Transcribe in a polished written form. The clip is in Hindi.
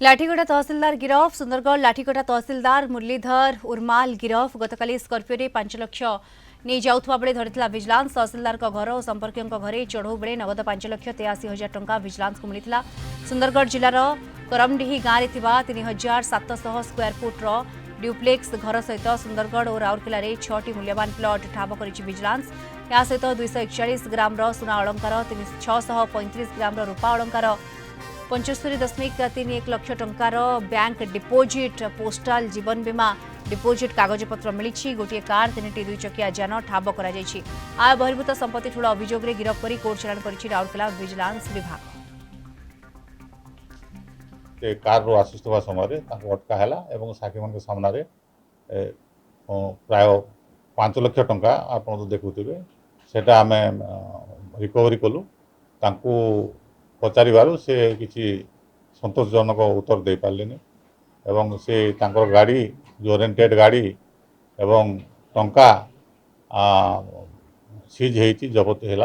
लाठीगढ़ा तहसिलदार गिरफ सुंदरगढ़ लाठीगढ़ा तहसिलदार मुरलीधर उर्माल गिरफ गतकाली स्कर्पियो 5 लाख नहीं जाऊा बेले धरी विजिलांस तहसिलदार घर और संपर्कों घरे चढ़ऊ बेले नगद 5,83,000 टंका विजिलांस को मिलता। सुंदरगढ़ जिलार करमडीही गांव में 3,700 स्क्वायर फुट्र ड्यूप्लेक्स घर सहित सुंदरगढ़ और राउरकेला 6टी मूल्यवान प्लट ठाब कर विजिलांस। या सहित 241 ग्राम सुना अलंकार 635 ग्राम रूपा अलंकार 75.31 लाख टंकार बैंक डिपोजिट पोस्टाल जीवन बीमा डिपोजिट कागजपत्र मिली। गोटे कार 3टी 2 यान ठाब कर आय बहिर्भूत संपत्ति ठूल अभियोग गिरफ कर कोर्ट चालाण कर राउरकेला विजिलांस विभाग। कार आसुवा समय अटका है साक्षी मान सामने प्राय 5 लाख टंका आप देखुवे से आम रिकवरी कलु पचारू से किसी संतोषजनक उत्तर दे पारे एवं से गाड़ी जो रेंटेड गाड़ी एवं टंका सीज होती जबत है